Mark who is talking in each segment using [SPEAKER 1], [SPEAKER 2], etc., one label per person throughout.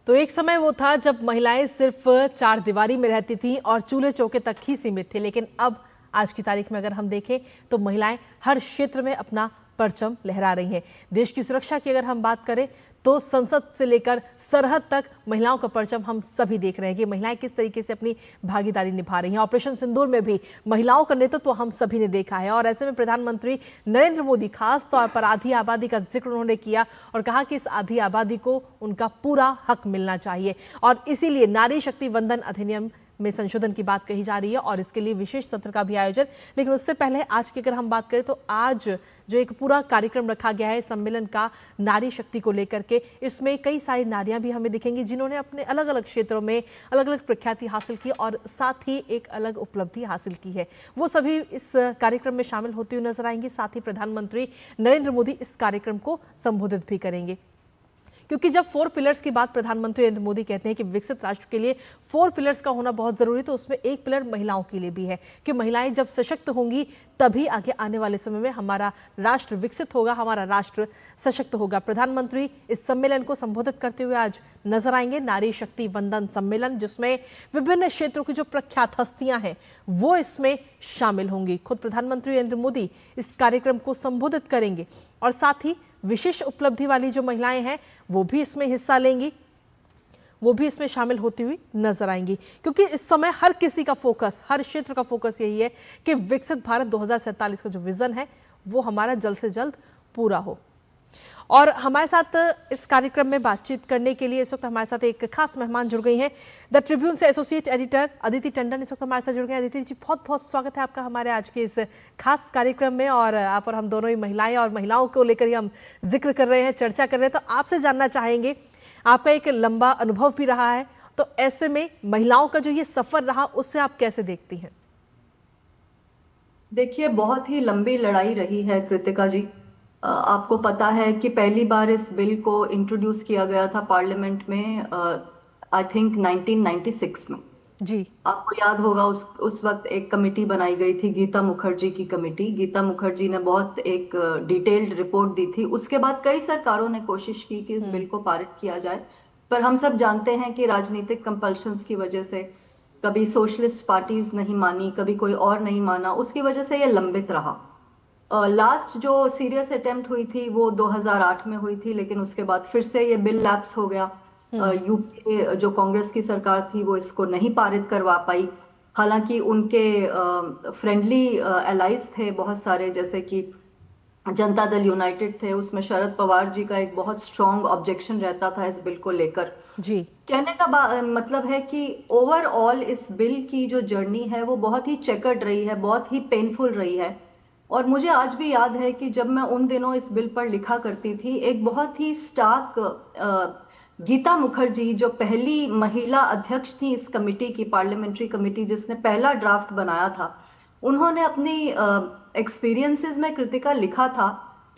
[SPEAKER 1] तो एक समय वो था जब महिलाएं सिर्फ चार दीवारी में रहती थीं और चूल्हे चौके तक ही सीमित थे, लेकिन अब आज की तारीख में अगर हम देखें तो महिलाएं हर क्षेत्र में अपना परचम लहरा रही हैं। देश की सुरक्षा की अगर हम बात करें तो संसद से लेकर सरहद तक महिलाओं का परचम हम सभी देख रहे हैं कि महिलाएं किस तरीके से अपनी भागीदारी निभा रही हैं। ऑपरेशन सिंदूर में भी महिलाओं का नेतृत्व हम सभी ने देखा है और ऐसे में प्रधानमंत्री नरेंद्र मोदी खास तौर पर आधी आबादी का जिक्र उन्होंने किया और कहा कि इस आधी आबादी को उनका पूरा हक मिलना चाहिए और इसीलिए नारी शक्ति वंदन अधिनियम में संशोधन की बात कही जा रही है और इसके लिए विशेष सत्र का भी आयोजन। लेकिन उससे पहले आज की अगर हम बात करें तो आज जो एक पूरा कार्यक्रम रखा गया है सम्मेलन का नारी शक्ति को लेकर के, इसमें कई सारी नारियां भी हमें दिखेंगी जिन्होंने अपने अलग अलग क्षेत्रों में अलग अलग प्रख्याति हासिल की और साथ ही एक अलग उपलब्धि हासिल की है। वो सभी इस कार्यक्रम में शामिल होती हुई नजर आएंगी। साथ ही प्रधानमंत्री नरेंद्र मोदी इस कार्यक्रम को संबोधित भी करेंगे, क्योंकि जब 4 पिलर्स की बात प्रधानमंत्री नरेंद्र मोदी कहते हैं कि विकसित राष्ट्र के लिए 4 पिलर्स का होना बहुत जरूरी है, तो उसमें एक पिलर महिलाओं के लिए भी है कि महिलाएं जब सशक्त होंगी तभी आगे आने वाले समय में हमारा राष्ट्र विकसित होगा, हमारा राष्ट्र सशक्त होगा। प्रधानमंत्री इस सम्मेलन को संबोधित करते हुए आज नजर आएंगे। नारी शक्ति वंदन सम्मेलन, जिसमें विभिन्न क्षेत्रों की जो प्रख्यात हस्तियां हैं वो इसमें शामिल होंगी। खुद प्रधानमंत्री नरेंद्र मोदी इस कार्यक्रम को संबोधित करेंगे और साथ ही विशेष उपलब्धि वाली जो महिलाएं हैं वो भी इसमें हिस्सा लेंगी, वो भी इसमें शामिल होती हुई नजर आएंगी, क्योंकि इस समय हर किसी का फोकस, हर क्षेत्र का फोकस यही है कि विकसित भारत 2047 का जो विजन है वो हमारा जल्द से जल्द पूरा हो। और हमारे साथ इस कार्यक्रम में बातचीत करने के लिए इस वक्त हमारे साथ एक खास मेहमान जुड़ गई हैं। द ट्रिब्यून से एसोसिएट एडिटर अदिति टंडन इस वक्त हमारे साथ जुड़ गए हैं। अदिति जी, बहुत बहुत स्वागत है आपका हमारे आज के इस खास कार्यक्रम में। और आप और हम दोनों ही महिलाएं और महिलाओं को लेकर ही हम जिक्र कर रहे हैं, चर्चा कर रहे हैं, तो आपसे जानना चाहेंगे, आपका एक लंबा अनुभव भी रहा है, तो ऐसे में महिलाओं का जो ये सफर रहा उससे आप कैसे देखती हैं?
[SPEAKER 2] देखिए, बहुत ही लंबी लड़ाई रही है कृतिका जी। आपको पता है कि पहली बार इस बिल को इंट्रोड्यूस किया गया था पार्लियामेंट में आई थिंक 1996 में।
[SPEAKER 1] जी,
[SPEAKER 2] आपको याद होगा उस वक्त एक कमेटी बनाई गई थी, गीता मुखर्जी की कमेटी। गीता मुखर्जी ने बहुत एक डिटेल्ड रिपोर्ट दी थी। उसके बाद कई सरकारों ने कोशिश की कि इस बिल को पारित किया जाए, पर हम सब जानते हैं कि राजनीतिक कंपल्शंस की वजह से कभी सोशलिस्ट पार्टीज नहीं मानी, कभी कोई और नहीं माना, उसकी वजह से ये लंबित रहा। लास्ट जो सीरियस अटेम्प्ट हुई थी वो 2008 में हुई थी, लेकिन उसके बाद फिर से ये बिल लैप्स हो गया। यूपी जो कांग्रेस की सरकार थी वो इसको नहीं पारित करवा पाई। हालांकि उनके फ्रेंडली एलाइज थे बहुत सारे, जैसे कि जनता दल यूनाइटेड थे, उसमें शरद पवार जी का एक बहुत स्ट्रॉन्ग ऑब्जेक्शन रहता था इस बिल को लेकर।
[SPEAKER 1] जी,
[SPEAKER 2] कहने का मतलब है कि ओवरऑल इस बिल की जो जर्नी है वो बहुत ही चेकर्ड रही है, बहुत ही पेनफुल रही है। और मुझे आज भी याद है कि जब मैं उन दिनों इस बिल पर लिखा करती थी, एक बहुत ही स्टार्क गीता मुखर्जी, जो पहली महिला अध्यक्ष थी इस कमेटी की, पार्लियामेंट्री कमेटी जिसने पहला ड्राफ्ट बनाया था, उन्होंने अपनी एक्सपीरियंसेस में कृतिका लिखा था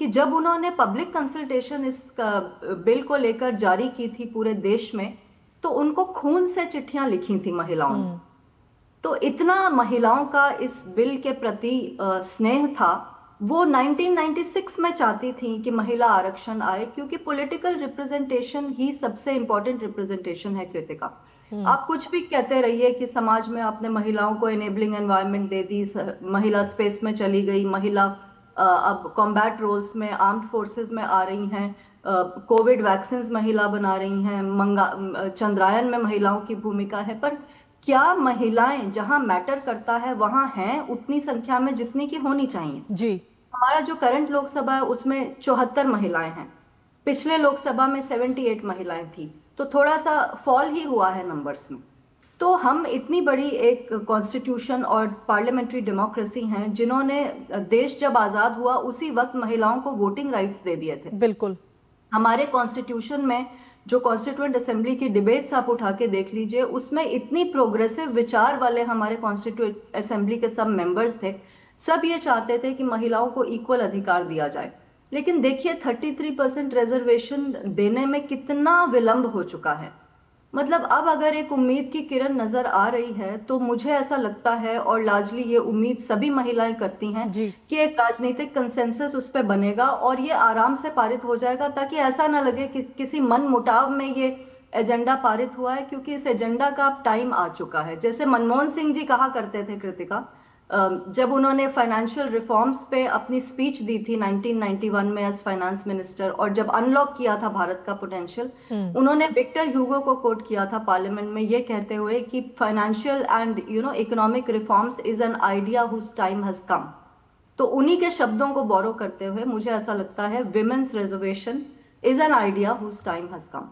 [SPEAKER 2] कि जब उन्होंने पब्लिक कंसल्टेशन इस बिल को लेकर जारी की थी पूरे देश में, तो उनको खून से चिट्ठियां लिखी थी महिलाओं ने। तो इतना महिलाओं का इस बिल के प्रति स्नेह था। वो 1996 में चाहती थी कि महिला आरक्षण आए, क्योंकि पॉलिटिकल रिप्रेजेंटेशन ही सबसे इंपॉर्टेंट रिप्रेजेंटेशन है कृतिका। आप कुछ भी कहते रहिए कि समाज में आपने महिलाओं को एनेबलिंग एनवायरनमेंट दे दी, महिला स्पेस में चली गई, महिला अब कॉम्बैट रोल्स में आर्म्ड फोर्सेस में आ रही हैं, कोविड वैक्सीन महिला बना रही हैं, चंद्रायन में महिलाओं की भूमिका है, पर क्या महिलाएं जहां मैटर करता है वहां हैं उतनी संख्या में जितनी की होनी चाहिए?
[SPEAKER 1] जी,
[SPEAKER 2] हमारा जो करंट लोकसभा है उसमें 74 महिलाएं हैं, पिछले लोकसभा में 78 महिलाएं थी, तो थोड़ा सा फॉल ही हुआ है नंबर्स में। तो हम इतनी बड़ी एक कॉन्स्टिट्यूशन और पार्लियामेंट्री डेमोक्रेसी हैं जिन्होंने देश जब आजाद हुआ उसी वक्त महिलाओं को वोटिंग राइट्स दे दिए थे।
[SPEAKER 1] बिल्कुल।
[SPEAKER 2] हमारे कॉन्स्टिट्यूशन में जो कॉन्स्टिट्यूएंट असेंबली की डिबेट्स आप उठा के देख लीजिए, उसमें इतनी प्रोग्रेसिव विचार वाले हमारे कॉन्स्टिट्यूएंट असेंबली के सब मेंबर्स थे। सब ये चाहते थे कि महिलाओं को इक्वल अधिकार दिया जाए, लेकिन देखिए 33% रिजर्वेशन देने में कितना विलंब हो चुका है। मतलब अब अगर एक उम्मीद की किरण नजर आ रही है तो मुझे ऐसा लगता है, और लार्जली ये उम्मीद सभी महिलाएं करती हैं, कि एक राजनीतिक कंसेंसस उस पर बनेगा और ये आराम से पारित हो जाएगा, ताकि ऐसा ना लगे कि किसी मन मुटाव में ये एजेंडा पारित हुआ है, क्योंकि इस एजेंडा का अब टाइम आ चुका है। जैसे मनमोहन सिंह जी कहा करते थे कृतिका, जब उन्होंने फाइनेंशियल रिफॉर्म्स पे अपनी स्पीच दी थी 1991 में एज फाइनेंस मिनिस्टर, और जब अनलॉक किया था भारत का पोटेंशियल, उन्होंने विक्टर ह्यूगो को कोट किया था पार्लियामेंट में, ये कहते हुए कि financial and economic reforms is an idea whose time has come. तो उन्हीं के शब्दों को बोरो करते हुए मुझे ऐसा लगता है women's reservation is an idea whose time has come.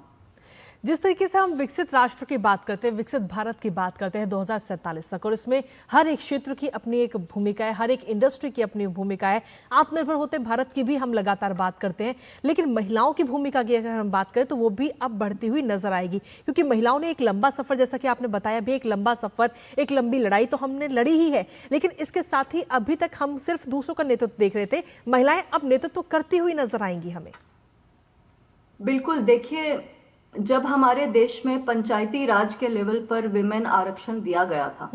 [SPEAKER 1] जिस तरीके से हम विकसित राष्ट्र की बात करते हैं, विकसित भारत की बात करते हैं 2047 तक, और इसमें हर एक क्षेत्र की अपनी एक भूमिका है, हर एक इंडस्ट्री की अपनी भूमिका है। आत्मनिर्भर होते भारत की भी हम लगातार बात करते हैं, लेकिन महिलाओं की भूमिका की अगर हम बात करें तो वो भी अब बढ़ती हुई नजर आएगी, क्योंकि महिलाओं ने एक लंबा सफर, जैसा कि आपने बताया भी, एक लंबा सफर, एक लंबी लड़ाई तो हमने लड़ी ही है, लेकिन इसके साथ ही अभी तक हम सिर्फ दूसरों का नेतृत्व देख रहे थे, महिलाएं अब नेतृत्व करती हुई नजर आएंगी हमें।
[SPEAKER 2] बिल्कुल, देखिए, जब हमारे देश में पंचायती राज के लेवल पर विमेन आरक्षण दिया गया था,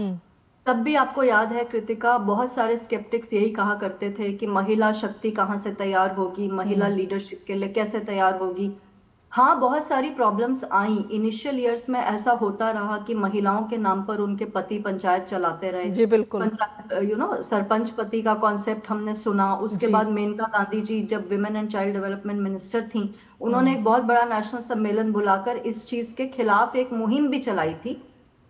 [SPEAKER 2] तब भी आपको याद है कृतिका, बहुत सारे स्केप्टिक्स यही कहा करते थे कि महिला शक्ति कहाँ से तैयार होगी, महिला लीडरशिप के लिए कैसे तैयार होगी। हाँ, बहुत सारी प्रॉब्लम्स आई इनिशियल ईयर्स में। ऐसा होता रहा कि महिलाओं के नाम पर उनके पति पंचायत चलाते रहे।
[SPEAKER 1] जी बिल्कुल।
[SPEAKER 2] सरपंच पति का कॉन्सेप्ट हमने सुना। उसके बाद मेनका गांधी जी जब women and child development minister थी, उन्होंने एक बहुत बड़ा नेशनल सम्मेलन बुलाकर इस चीज के खिलाफ एक मुहिम भी चलाई थी।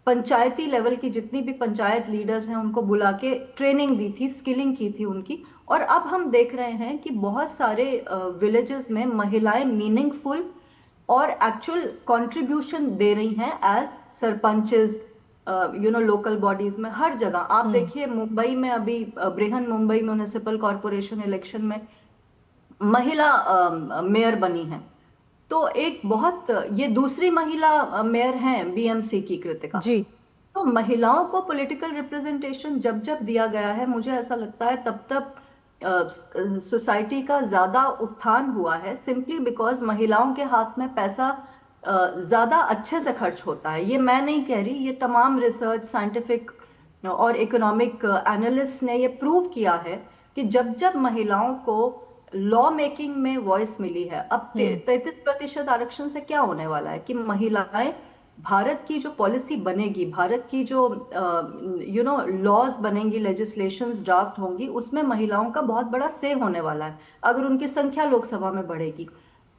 [SPEAKER 2] पंचायती लेवल की जितनी भी पंचायत लीडर्स हैं उनको बुला के ट्रेनिंग दी थी, स्किलिंग की थी उनकी। और अब हम देख रहे हैं कि बहुत सारे विलेजेस में महिलाएं मीनिंगफुल और एक्चुअल कंट्रीब्यूशन दे रही हैं एज सरपंचेस, लोकल बॉडीज में, हर जगह। आप देखिए मुंबई में अभी Brihan Mumbai municipal corporation election में महिला मेयर बनी है। तो एक बहुत, ये दूसरी महिला मेयर हैं बीएमसी की, कृतिका
[SPEAKER 1] जी।
[SPEAKER 2] तो महिलाओं को पॉलिटिकल रिप्रेजेंटेशन जब जब दिया गया है, मुझे ऐसा लगता है तब तब सोसाइटी का ज्यादा उत्थान हुआ है, सिंपली बिकॉज महिलाओं के हाथ में पैसा ज्यादा अच्छे से खर्च होता है। ये मैं नहीं कह रही, ये तमाम रिसर्च, साइंटिफिक और इकोनॉमिक एनालिस्ट ने ये प्रूव किया है कि जब जब महिलाओं को लॉ मेकिंग में वॉइस मिली है, अब 33% आरक्षण से क्या होने वाला है कि महिलाएं, भारत की जो पॉलिसी बनेगी, भारत की जो लॉज बनेंगी, लेजिस्लेशंस ड्राफ्ट होंगी, उसमें महिलाओं का बहुत बड़ा से होने वाला है अगर उनकी संख्या लोकसभा में बढ़ेगी।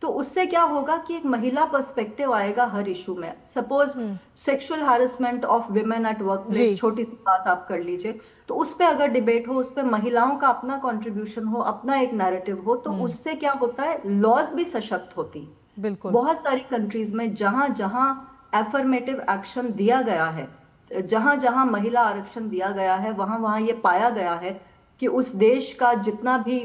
[SPEAKER 2] तो उससे क्या होगा कि एक महिला पर्सपेक्टिव आएगा हर इशू में। Suppose sexual harassment of women at work place, छोटी सी बात आप कर लीजिए, तो उस पर अगर डिबेट हो, उस पर महिलाओं का अपना कंट्रीब्यूशन हो, अपना एक नैरेटिव हो, तो उससे क्या होता है, लॉज भी सशक्त होती।
[SPEAKER 1] बिल्कुल।
[SPEAKER 2] बहुत सारी कंट्रीज में जहां जहां एफर्मेटिव एक्शन दिया गया है, जहां जहां महिला आरक्षण दिया गया है, वहां वहां ये पाया गया है कि उस देश का जितना भी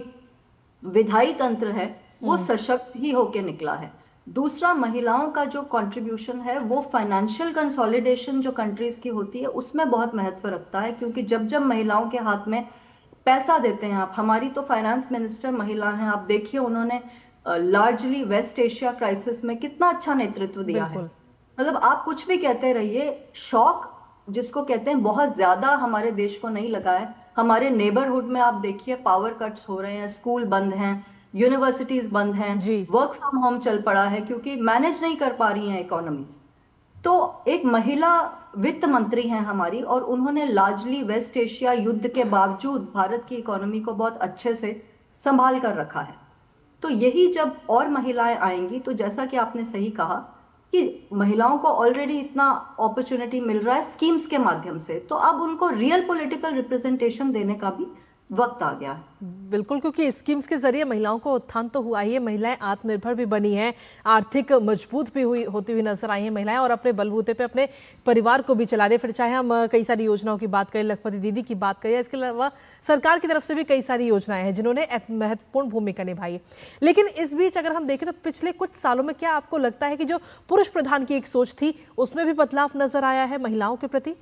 [SPEAKER 2] विधायी तंत्र है वो सशक्त ही होके निकला है। दूसरा, महिलाओं का जो कंट्रीब्यूशन है वो फाइनेंशियल कंसोलिडेशन जो कंट्रीज की होती है उसमें बहुत महत्व रखता है, क्योंकि जब जब महिलाओं के हाथ में पैसा देते हैं आप, हमारी तो फाइनेंस मिनिस्टर महिला हैं, आप देखिए उन्होंने लार्जली वेस्ट एशिया क्राइसिस में कितना अच्छा नेतृत्व दिया है। मतलब आप कुछ भी कहते रहिए, शॉक जिसको कहते हैं बहुत ज्यादा हमारे देश को नहीं लगा है। हमारे नेबरहुड में आप देखिए पावर कट्स हो रहे हैं, स्कूल बंद हैं, यूनिवर्सिटीज बंद हैं, वर्क फ्रॉम होम चल पड़ा है क्योंकि मैनेज नहीं कर पा रही हैं इकोनॉमीज। तो एक महिला वित्त मंत्री हैं हमारी, और उन्होंने लार्जली वेस्ट एशिया युद्ध के बावजूद भारत की इकोनॉमी को बहुत अच्छे से संभाल कर रखा है। तो यही जब और महिलाएं आएंगी, तो जैसा कि आपने सही कहा कि महिलाओं को ऑलरेडी इतना अपॉर्चुनिटी मिल रहा है स्कीम्स के माध्यम से, तो अब उनको रियल पॉलिटिकल रिप्रेजेंटेशन देने का भी वक्त आ गया है।
[SPEAKER 1] बिल्कुल, क्योंकि स्कीम्स के जरिए महिलाओं को उत्थान तो हुआ ही है, महिलाएं आत्मनिर्भर भी बनी हैं, आर्थिक मजबूत भी होती हुई नजर आई हैं महिलाएं, और अपने बलबूते पे अपने परिवार को भी चला रहे। फिर चाहे हम कई सारी योजनाओं की बात करें, लखपति दीदी की बात करें, इसके अलावा सरकार की तरफ से भी कई सारी योजनाएं हैं जिन्होंने महत्वपूर्ण भूमिका निभाई है। लेकिन इस बीच अगर हम देखें तो पिछले कुछ सालों में क्या आपको लगता है कि जो पुरुष प्रधान की एक सोच थी उसमें भी बदलाव नजर आया है महिलाओं के प्रति?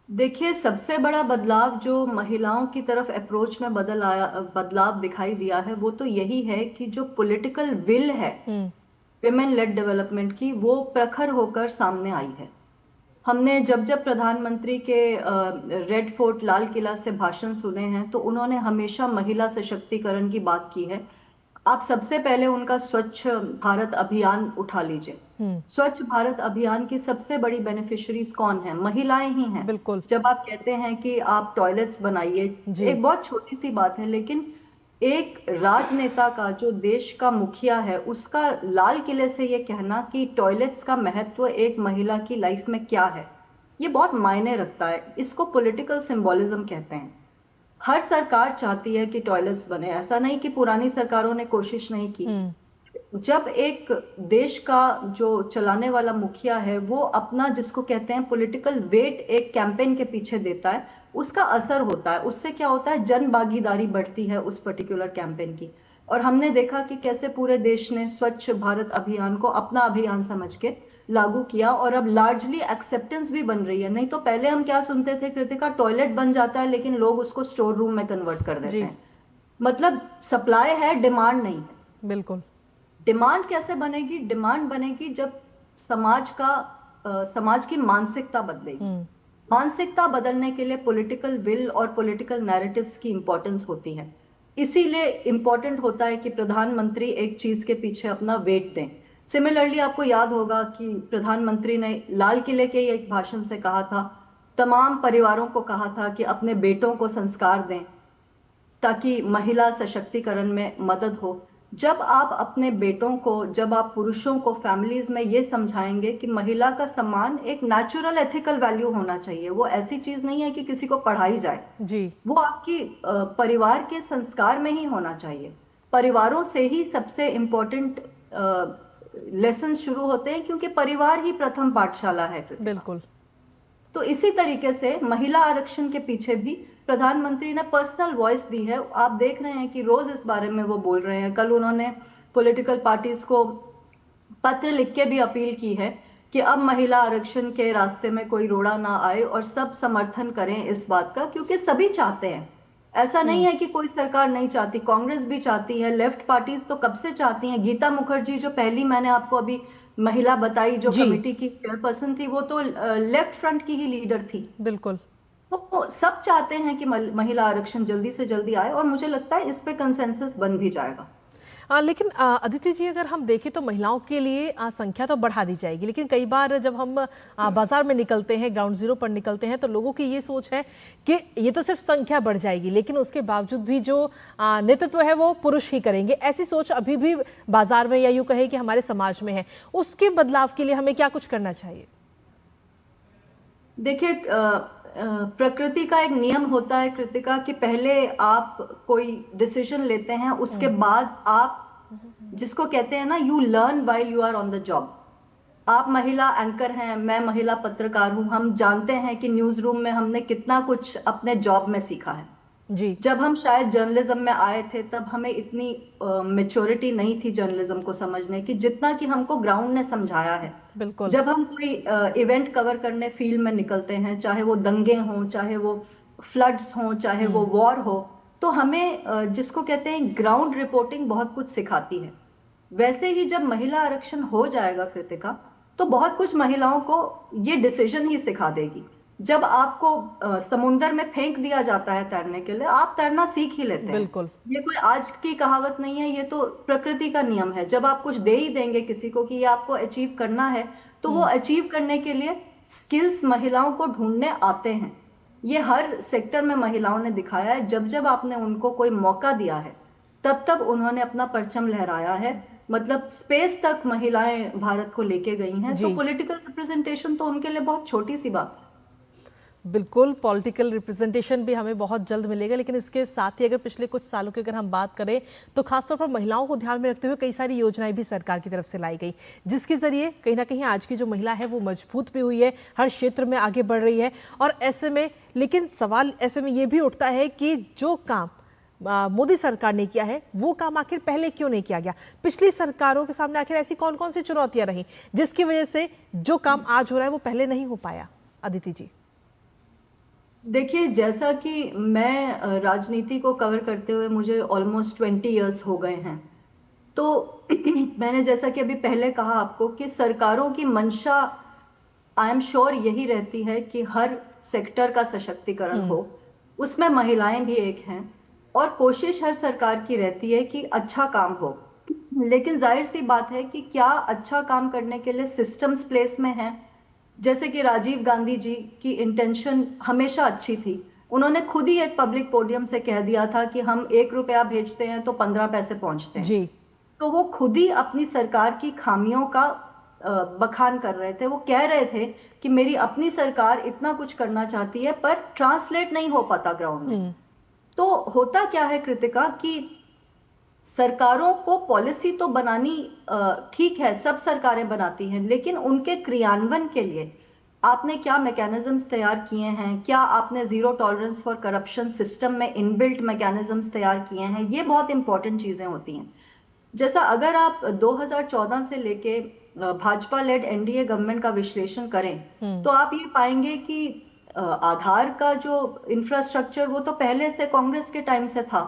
[SPEAKER 2] देखिए, सबसे बड़ा बदलाव जो महिलाओं की तरफ अप्रोच में बदलाव दिखाई दिया है, वो तो यही है कि जो पॉलिटिकल विल है विमेन लेड डेवलपमेंट की, वो प्रखर होकर सामने आई है। हमने जब जब प्रधानमंत्री के रेड फोर्ट लाल किला से भाषण सुने हैं, तो उन्होंने हमेशा महिला सशक्तिकरण की बात की है। आप सबसे पहले उनका स्वच्छ भारत अभियान उठा लीजिए। स्वच्छ भारत अभियान की सबसे बड़ी बेनिफिशियरीज कौन है? महिलाएं ही हैं।
[SPEAKER 1] बिल्कुल।
[SPEAKER 2] जब आप कहते हैं कि आप टॉयलेट्स बनाइए,
[SPEAKER 1] जी।
[SPEAKER 2] एक बहुत छोटी सी बात है, लेकिन एक राजनेता का, जो देश का मुखिया है, उसका लाल किले से ये कहना कि टॉयलेट्स का महत्व एक महिला की लाइफ में क्या है, ये बहुत मायने रखता है। इसको पॉलिटिकल सिंबोलिज्म कहते हैं। हर सरकार चाहती है कि टॉयलेट्स बने, ऐसा नहीं कि पुरानी सरकारों ने कोशिश नहीं की। जब एक देश का जो चलाने वाला मुखिया है वो अपना, जिसको कहते हैं पॉलिटिकल वेट, एक कैंपेन के पीछे देता है, उसका असर होता है। उससे क्या होता है? जन भागीदारी बढ़ती है उस पर्टिकुलर कैंपेन की। और हमने देखा कि कैसे पूरे देश ने स्वच्छ भारत अभियान को अपना अभियान समझ के लागू किया, और अब लार्जली एक्सेप्टेंस भी बन रही है। नहीं तो पहले हम क्या सुनते थे कृतिका, टॉयलेट बन जाता है लेकिन लोग उसको स्टोर रूम में कन्वर्ट कर देते
[SPEAKER 1] जी।
[SPEAKER 2] हैं। मतलब सप्लाई है, डिमांड नहीं है।
[SPEAKER 1] बिल्कुल।
[SPEAKER 2] डिमांड कैसे बनेगी? डिमांड बनेगी जब समाज की मानसिकता बदलेगी। मानसिकता बदलने के लिए पॉलिटिकल विल और पॉलिटिकल नैरेटिव्स की इंपॉर्टेंस होती है। इसीलिए इंपॉर्टेंट होता है कि प्रधानमंत्री एक चीज के पीछे अपना वेट दें। सिमिलरली आपको याद होगा कि प्रधानमंत्री ने लाल किले के एक भाषण से कहा था, तमाम परिवारों को कहा था कि अपने बेटों को संस्कार दें ताकि महिला सशक्तिकरण में मदद हो। जब आप अपने बेटों को, जब आप पुरुषों को फैमिलीज में ये समझाएंगे कि महिला का सम्मान एक नेचुरल एथिकल वैल्यू होना चाहिए, वो ऐसी चीज नहीं है कि किसी को पढ़ाई जाए,
[SPEAKER 1] जी।
[SPEAKER 2] वो आपकी परिवार के संस्कार में ही होना चाहिए। परिवारों से ही सबसे इम्पोर्टेंट लेसन शुरू होते हैं, क्योंकि परिवार ही प्रथम पाठशाला है कृतिका।
[SPEAKER 1] बिल्कुल।
[SPEAKER 2] तो इसी तरीके से महिला आरक्षण के पीछे भी प्रधानमंत्री ने पर्सनल वॉइस दी है। आप देख रहे हैं कि रोज इस बारे में वो बोल रहे हैं। कल उन्होंने पॉलिटिकल पार्टीज को पत्र लिख के भी अपील की है कि अब महिला आरक्षण के रास्ते में कोई रोड़ा ना आए और सब समर्थन करें इस बात का, क्योंकि सभी चाहते हैं। ऐसा नहीं है कि कोई सरकार नहीं चाहती, कांग्रेस भी चाहती है, लेफ्ट पार्टीज तो कब से चाहती हैं। गीता मुखर्जी, जो पहली मैंने आपको अभी महिला बताई, जो
[SPEAKER 1] जी।
[SPEAKER 2] कमेटी की चेयरपर्सन थी, वो तो लेफ्ट फ्रंट की ही लीडर थी।
[SPEAKER 1] बिल्कुल।
[SPEAKER 2] तो सब चाहते हैं कि महिला आरक्षण जल्दी से जल्दी आए, और मुझे लगता है इस पे कंसेंसस बन भी जाएगा।
[SPEAKER 1] लेकिन अदिति जी, अगर हम देखें तो महिलाओं के लिए संख्या तो बढ़ा दी जाएगी, लेकिन कई बार जब हम बाजार में निकलते हैं, ग्राउंड जीरो पर निकलते हैं, तो लोगों की ये सोच है कि ये तो सिर्फ संख्या बढ़ जाएगी, लेकिन उसके बावजूद भी जो नेतृत्व है वो पुरुष ही करेंगे। ऐसी सोच अभी भी बाजार में, या यूं कहें कि हमारे समाज में है। उसके बदलाव के लिए हमें क्या कुछ करना चाहिए?
[SPEAKER 2] देखिए, प्रकृति का एक नियम होता है कृतिका, कि पहले आप कोई डिसीजन लेते हैं, उसके बाद आप, जिसको कहते हैं ना, you learn while you are on the job. आप महिला एंकर हैं, मैं महिला पत्रकार हूं, हम जानते हैं कि न्यूज रूम में हमने कितना कुछ अपने जॉब में सीखा है।
[SPEAKER 1] जी।
[SPEAKER 2] जब हम शायद जर्नलिज्म में आए थे, तब हमें इतनी मेच्योरिटी नहीं थी जर्नलिज्म को समझने की, जितना कि हमको ग्राउंड ने समझाया है।
[SPEAKER 1] बिल्कुल।
[SPEAKER 2] जब हम कोई इवेंट कवर करने फील्ड में निकलते हैं, चाहे वो दंगे हों, चाहे वो फ्लड्स हों, चाहे वो वॉर हो, तो हमें जिसको कहते हैं ग्राउंड रिपोर्टिंग बहुत कुछ सिखाती है। वैसे ही जब महिला आरक्षण हो जाएगा कृतिका, तो बहुत कुछ महिलाओं को ये डिसीजन ही सिखा देगी। जब आपको समुंदर में फेंक दिया जाता है तैरने के लिए, आप तैरना सीख ही लेते हैं।
[SPEAKER 1] बिल्कुल।
[SPEAKER 2] ये कोई आज की कहावत नहीं है, ये तो प्रकृति का नियम है। जब आप कुछ दे ही देंगे किसी को कि ये आपको अचीव करना है, तो वो अचीव करने के लिए स्किल्स महिलाओं को ढूंढने आते हैं। ये हर सेक्टर में महिलाओं ने दिखाया है। जब जब आपने उनको कोई मौका दिया है, तब तब उन्होंने अपना परचम लहराया है। मतलब स्पेस तक महिलाएं भारत को लेके गई हैं। तो पॉलिटिकल रिप्रेजेंटेशन तो उनके लिए बहुत छोटी सी बात है।
[SPEAKER 1] बिल्कुल, पॉलिटिकल रिप्रेजेंटेशन भी हमें बहुत जल्द मिलेगा, लेकिन इसके साथ ही अगर पिछले कुछ सालों की अगर हम बात करें, तो खासतौर पर महिलाओं को ध्यान में रखते हुए कई सारी योजनाएं भी सरकार की तरफ से लाई गई, जिसके जरिए कहीं ना कहीं आज की जो महिला है वो मजबूत भी हुई है, हर क्षेत्र में आगे बढ़ रही है। और ऐसे में, लेकिन सवाल ऐसे में ये भी उठता है कि जो काम मोदी सरकार ने किया है, वो काम आखिर पहले क्यों नहीं किया गया? पिछली सरकारों के सामने आखिर ऐसी कौन कौन सी चुनौतियां रही जिसकी वजह से जो काम आज हो रहा है वो पहले नहीं हो पाया? अदिति जी।
[SPEAKER 2] देखिए, जैसा कि मैं राजनीति को कवर करते हुए मुझे ऑलमोस्ट 20 इयर्स हो गए हैं, तो मैंने जैसा कि अभी पहले कहा आपको कि सरकारों की मंशा, आई एम श्योर, यही रहती है कि हर सेक्टर का सशक्तिकरण हो। उसमें महिलाएं भी एक हैं। और कोशिश हर सरकार की रहती है कि अच्छा काम हो, लेकिन जाहिर सी बात है कि क्या अच्छा काम करने के लिए सिस्टम्स प्लेस में हैं। जैसे कि राजीव गांधी जी की इंटेंशन हमेशा अच्छी थी। उन्होंने खुद ही एक पब्लिक पोडियम से कह दिया था कि हम 1 रुपया भेजते हैं तो 15 पैसे पहुंचते हैं।
[SPEAKER 1] जी।
[SPEAKER 2] तो वो खुद ही अपनी सरकार की खामियों का बखान कर रहे थे। वो कह रहे थे कि मेरी अपनी सरकार इतना कुछ करना चाहती है पर ट्रांसलेट नहीं हो पाता ग्राउंड में। तो होता क्या है कृतिका कि सरकारों को पॉलिसी तो बनानी ठीक है, सब सरकारें बनाती हैं, लेकिन उनके क्रियान्वयन के लिए आपने क्या मैकेनिज्म्स तैयार किए हैं, क्या आपने zero tolerance for corruption system में इनबिल्ट मैकेनिज्म्स तैयार किए हैं, ये बहुत इंपॉर्टेंट चीजें होती हैं। जैसा अगर आप 2014 से लेके भाजपा लेड एनडीए गवर्नमेंट का विश्लेषण करें तो आप ये पाएंगे कि आधार का जो इंफ्रास्ट्रक्चर वो तो पहले से कांग्रेस के टाइम से था,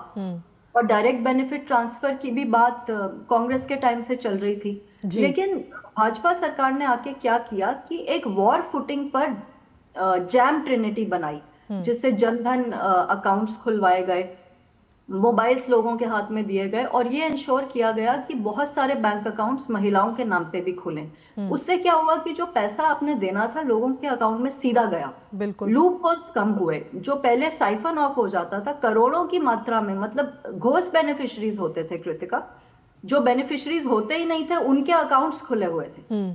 [SPEAKER 2] और डायरेक्ट बेनिफिट ट्रांसफर की भी बात कांग्रेस के टाइम से चल रही थी। लेकिन भाजपा सरकार ने आके क्या किया कि एक वॉर फुटिंग पर जैम ट्रिनिटी बनाई, जिससे जनधन अकाउंट्स खुलवाए गए, मोबाइल्स लोगों के हाथ में दिए गए, और ये इंश्योर किया गया कि बहुत सारे बैंक अकाउंट्स महिलाओं के नाम पे भी खुले। उससे क्या हुआ कि जो पैसा आपने देना था लोगों के अकाउंट में सीधा गया।
[SPEAKER 1] बिल्कुल।
[SPEAKER 2] लूप होल्स कम हुए। जो पहले साइफन ऑफ हो जाता था करोड़ों की मात्रा में, मतलब घोष बेनिफिशरीज होते थे कृतिका, जो बेनिफिशरीज होते ही नहीं थे उनके अकाउंट्स खुले हुए थे।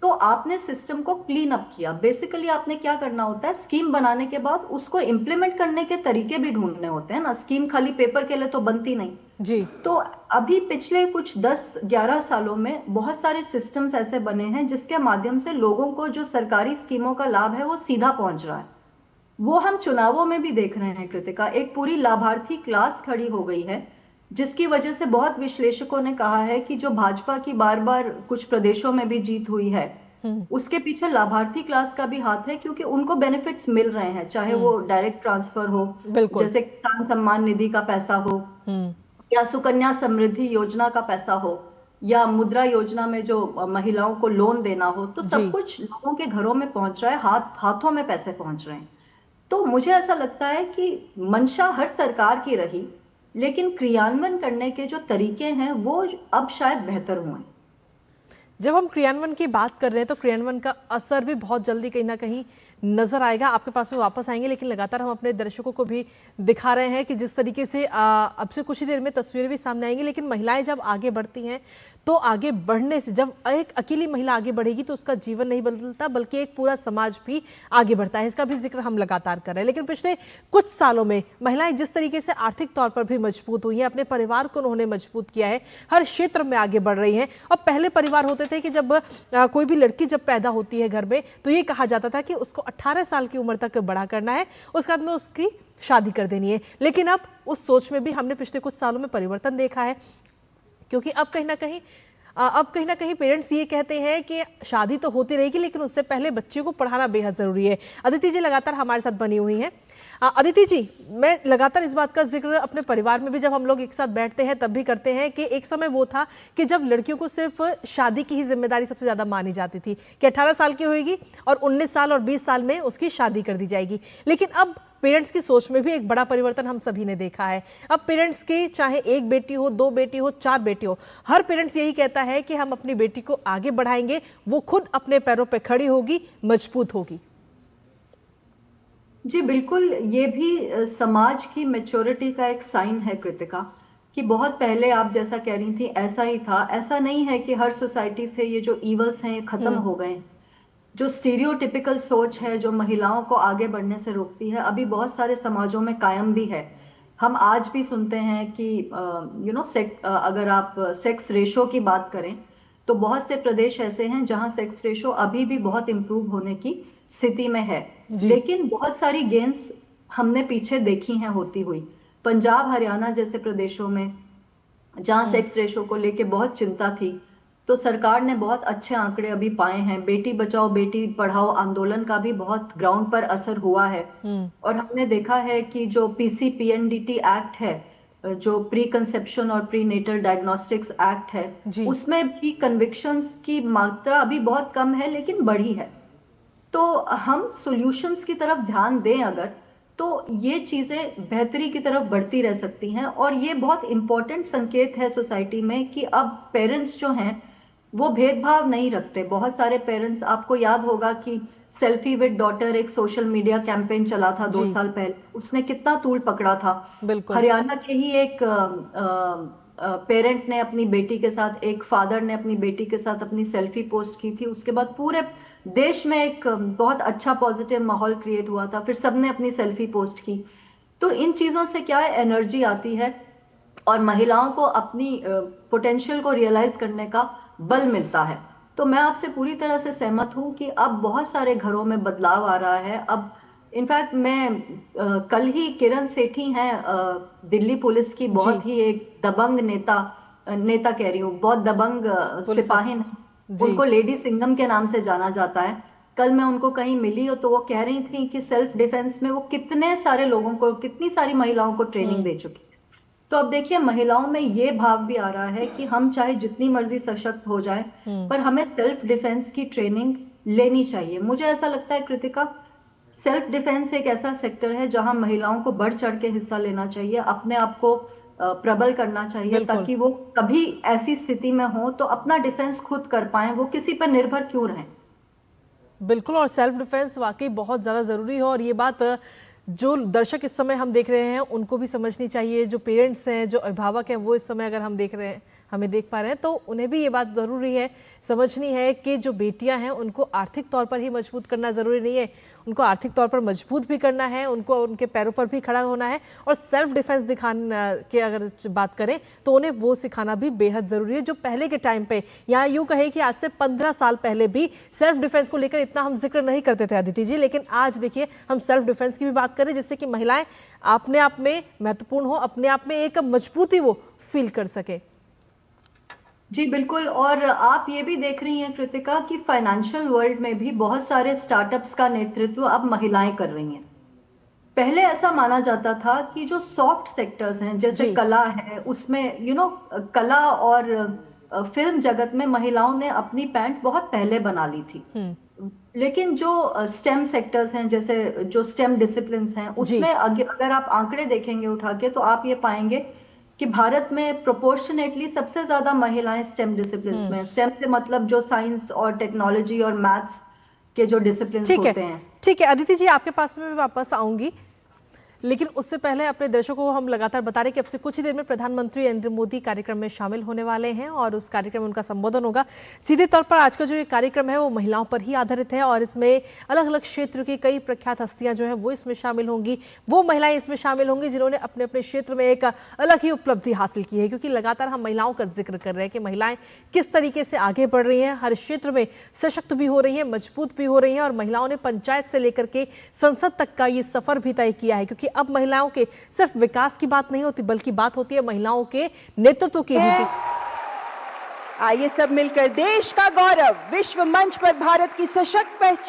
[SPEAKER 2] तो आपने सिस्टम को क्लीन अप किया। बेसिकली आपने क्या करना होता है, स्कीम बनाने के बाद उसको इंप्लीमेंट करने के तरीके भी ढूंढने होते हैं ना, स्कीम खाली पेपर के लिए तो बनती नहीं
[SPEAKER 1] जी।
[SPEAKER 2] तो अभी पिछले कुछ 10-11 सालों में बहुत सारे सिस्टम्स ऐसे बने हैं जिसके माध्यम से लोगों को जो सरकारी स्कीमों का लाभ है वो सीधा पहुंच रहा है। वो हम चुनावों में भी देख रहे हैं कृतिका, एक पूरी लाभार्थी क्लास खड़ी हो गई है, जिसकी वजह से बहुत विश्लेषकों ने कहा है कि जो भाजपा की बार बार कुछ प्रदेशों में भी जीत हुई है उसके पीछे लाभार्थी क्लास का भी हाथ है, क्योंकि उनको बेनिफिट्स मिल रहे हैं, चाहे वो डायरेक्ट ट्रांसफर हो, जैसे किसान सम्मान निधि का पैसा हो, या सुकन्या समृद्धि योजना का पैसा हो, या मुद्रा योजना में जो महिलाओं को लोन देना हो, तो सब कुछ लोगों के घरों में पहुंच रहा है, हाथों में पैसे पहुंच रहे हैं। तो मुझे ऐसा लगता है कि मंशा हर सरकार की रही, लेकिन क्रियान्वयन करने के जो तरीके हैं वो अब शायद बेहतर हुए।
[SPEAKER 1] जब हम क्रियान्वयन की बात कर रहे हैं तो क्रियान्वयन का असर भी बहुत जल्दी कहीं ना कहीं नजर आएगा। आपके पास में वापस आएंगे, लेकिन लगातार हम अपने दर्शकों को भी दिखा रहे हैं कि जिस तरीके से अब से कुछ ही देर में तस्वीरें भी सामने आएंगी, लेकिन महिलाएं जब आगे बढ़ती हैं तो आगे बढ़ने से, जब एक अकेली महिला आगे बढ़ेगी तो उसका जीवन नहीं बदलता बल्कि एक पूरा समाज भी आगे बढ़ता है। इसका भी जिक्र हम लगातार कर रहे हैं। लेकिन पिछले कुछ सालों में महिलाएं जिस तरीके से आर्थिक तौर पर भी मजबूत हुई हैं, अपने परिवार को उन्होंने मजबूत किया है, हर क्षेत्र में आगे बढ़ रही हैं। अब पहले परिवार होते थे कि जब कोई भी लड़की जब पैदा होती है घर में तो ये कहा जाता था कि उसको 18 साल की उम्र तक बड़ा करना है, उसके बाद में उसकी शादी कर देनी है। लेकिन अब उस सोच में भी हमने पिछले कुछ सालों में परिवर्तन देखा है, क्योंकि अब कहीं ना कहीं पेरेंट्स ये कहते हैं कि शादी तो होती रहेगी लेकिन उससे पहले बच्चे को पढ़ाना बेहद जरूरी है। अदिति जी लगातार हमारे साथ बनी हुई हैं। अदिति जी, मैं लगातार इस बात का जिक्र अपने परिवार में भी जब हम लोग एक साथ बैठते हैं तब भी करते हैं कि एक समय वो था कि जब लड़कियों को सिर्फ शादी की ही जिम्मेदारी सबसे ज्यादा मानी जाती थी कि 18 साल की होगी और 19 साल और 20 साल में उसकी शादी कर दी जाएगी। लेकिन अब पेरेंट्स की सोच में भी एक बड़ा परिवर्तन हम सभी ने देखा है। अब पेरेंट्स की चाहे एक बेटी हो, 2 बेटी हो, 4 बेटी हो, हर पेरेंट्स यही कहता है कि हम अपनी बेटी को आगे बढ़ाएंगे, वो खुद अपने पैरों पे खड़ी होगी, मजबूत होगी।
[SPEAKER 2] जी बिल्कुल, ये भी समाज की मैच्योरिटी का एक साइन है कृतिका, कि बहुत पहले आप जैसा कह रही थी ऐसा ही था। ऐसा नहीं है कि हर सोसाइटी से ये जो ईवल्स हैं ये खत्म हो गए। जो स्टीरियोटिपिकल सोच है जो महिलाओं को आगे बढ़ने से रोकती है, अभी बहुत सारे समाजों में कायम भी है। हम आज भी सुनते हैं कि अगर आप सेक्स रेशो की बात करें तो बहुत से प्रदेश ऐसे हैं जहां सेक्स रेशो अभी भी बहुत इंप्रूव होने की स्थिति में है, लेकिन बहुत सारी गेन्स हमने पीछे देखी हैं होती हुई। पंजाब, हरियाणा जैसे प्रदेशों में जहां सेक्स रेशो को लेके बहुत चिंता थी, तो सरकार ने बहुत अच्छे आंकड़े अभी पाए हैं। बेटी बचाओ बेटी पढ़ाओ आंदोलन का भी बहुत ग्राउंड पर असर हुआ है। और हमने देखा है कि जो PCPNDT एक्ट है, जो प्री कंसेप्शन और प्री नेटल डायग्नोस्टिक्स एक्ट है, उसमें भी कन्विक्शंस की मात्रा अभी बहुत कम है लेकिन बढ़ी है। तो हम सॉल्यूशंस की तरफ ध्यान दें अगर, तो ये चीजें बेहतरी की तरफ बढ़ती रह सकती हैं। और ये बहुत इंपॉर्टेंट संकेत है सोसाइटी में कि अब पेरेंट्स जो हैं वो भेदभाव नहीं रखते। बहुत सारे पेरेंट्स, आपको याद होगा कि सेल्फी विद डॉटर एक सोशल मीडिया कैंपेन चला था 2 साल
[SPEAKER 1] जी
[SPEAKER 2] पहले, उसने कितना तूल पकड़ा था।
[SPEAKER 1] बिल्कुल।
[SPEAKER 2] हरियाणा के ही एक पेरेंट ने अपनी बेटी के साथ, एक फादर ने अपनी बेटी के साथ अपनी सेल्फी पोस्ट की थी, उसके बाद पूरे देश में एक बहुत अच्छा पॉजिटिव माहौल क्रिएट हुआ था, फिर सबने अपनी सेल्फी पोस्ट की। तो इन चीजों से क्या है, एनर्जी आती है और महिलाओं को अपनी पोटेंशियल को रियलाइज करने का बल मिलता है। तो मैं आपसे पूरी तरह से सहमत हूं कि अब बहुत सारे घरों में बदलाव आ रहा है। अब इनफैक्ट मैं कल ही किरण सेठी हैं, दिल्ली पुलिस की
[SPEAKER 1] जी
[SPEAKER 2] बहुत ही एक दबंग नेता, नेता कह रही हूँ, बहुत दबंग
[SPEAKER 1] पुलिस
[SPEAKER 2] सिपाही हैं।
[SPEAKER 1] अफसर जी।
[SPEAKER 2] उनको लेडी सिंघम के नाम से जाना जाता है। कल मैं उनको कहीं मिली तो वो कह रही थी कि सेल्फ डिफेंस में वो कितने सारे लोगों को, कितनी सारी महिलाओं को ट्रेनिंग
[SPEAKER 1] हम्म।
[SPEAKER 2] दे चुकी है। तो अब देखिए, महिलाओं में ये भाव भी आ रहा है कि हम चाहे जितनी मर्जी सशक्त हो जाए,
[SPEAKER 1] हम्म।
[SPEAKER 2] पर हमें सेल्फ डिफेंस की ट्रेनिंग लेनी चाहिए। मुझे ऐसा लगता है कृतिका, सेल्फ डिफेंस एक ऐसा सेक्टर है जहां महिलाओं को बढ़ चढ़ के हिस्सा लेना चाहिए, अपने आप को प्रबल करना चाहिए,
[SPEAKER 1] बिल्कुल
[SPEAKER 2] ताकि वो कभी ऐसी स्थिति में हो तो अपना डिफेंस खुद कर पाए, वो किसी पर निर्भर क्यों रहें।
[SPEAKER 1] बिल्कुल। और सेल्फ डिफेंस वाकई बहुत ज़्यादा ज़रूरी है, और ये बात जो दर्शक इस समय हम देख रहे हैं उनको भी समझनी चाहिए। जो पेरेंट्स हैं, जो अभिभावक हैं, वो इस समय अगर हम देख रहे हैं, हमें देख पा रहे हैं, तो उन्हें भी ये बात ज़रूरी है, समझनी है कि जो बेटियां हैं उनको आर्थिक तौर पर ही मजबूत करना ज़रूरी नहीं है, उनको आर्थिक तौर पर मजबूत भी करना है, उनको उनके पैरों पर भी खड़ा होना है। और सेल्फ डिफेंस दिखाना के अगर बात करें तो उन्हें वो सिखाना भी बेहद ज़रूरी है, जो पहले के टाइम पे, या यूँ कहें कि आज से 15 साल पहले भी सेल्फ डिफेंस को लेकर इतना हम जिक्र नहीं करते थे अदिति जी। लेकिन आज देखिए, हम सेल्फ डिफेंस की भी बात करें, जिससे कि महिलाएं अपने आप में महत्वपूर्ण हो, अपने आप में एक मजबूती वो फील कर सके।
[SPEAKER 2] जी बिल्कुल। और आप ये भी देख रही हैं कृतिका कि फाइनेंशियल वर्ल्ड में भी बहुत सारे स्टार्टअप्स का नेतृत्व अब महिलाएं कर रही हैं। पहले ऐसा माना जाता था कि जो सॉफ्ट सेक्टर्स हैं, जैसे
[SPEAKER 1] जी।
[SPEAKER 2] कला है, उसमें कला और फिल्म जगत में महिलाओं ने अपनी पैंठ बहुत पहले बना ली थी।
[SPEAKER 1] हम्म।
[SPEAKER 2] लेकिन जो स्टेम सेक्टर्स हैं, जैसे जो स्टेम डिसिप्लिन्स हैं,
[SPEAKER 1] जी
[SPEAKER 2] उसमें अगर आप आंकड़े देखेंगे उठा के, तो आप ये पाएंगे कि भारत में प्रोपोर्शनेटली सबसे ज्यादा महिलाएं स्टेम डिसिप्लिन्स
[SPEAKER 1] हम्म।
[SPEAKER 2] में हैं। स्टेम से मतलब जो साइंस और टेक्नोलॉजी और मैथ्स के जो डिसिप्लिन्स
[SPEAKER 1] ठीक है,
[SPEAKER 2] होते हैं।
[SPEAKER 1] ठीक है अदिति जी, आपके पास में मैं वापस आऊंगी, लेकिन उससे पहले अपने दर्शकों को हम लगातार बता रहे हैं कि अब से कुछ ही देर में प्रधानमंत्री नरेंद्र मोदी कार्यक्रम में शामिल होने वाले हैं, और उस कार्यक्रम में उनका संबोधन होगा। सीधे तौर पर आज का जो ये कार्यक्रम है वो महिलाओं पर ही आधारित है, और इसमें अलग अलग क्षेत्र की कई प्रख्यात हस्तियां जो हैं वो इसमें शामिल होंगी। वो महिलाएं इसमें शामिल होंगी जिन्होंने अपने अपने क्षेत्र में एक अलग ही उपलब्धि हासिल की है, क्योंकि लगातार हम महिलाओं का जिक्र कर रहे हैं कि महिलाएं किस तरीके से आगे बढ़ रही हैं, हर क्षेत्र में सशक्त भी हो रही हैं, मजबूत भी हो रही हैं। और महिलाओं ने पंचायत से लेकर के संसद तक का ये सफर भी तय किया है, क्योंकि अब महिलाओं के सिर्फ विकास की बात नहीं होती, बल्कि बात होती है महिलाओं के नेतृत्व की भी।
[SPEAKER 3] आइए सब मिलकर देश का गौरव, विश्व मंच पर भारत की सशक्त पहचान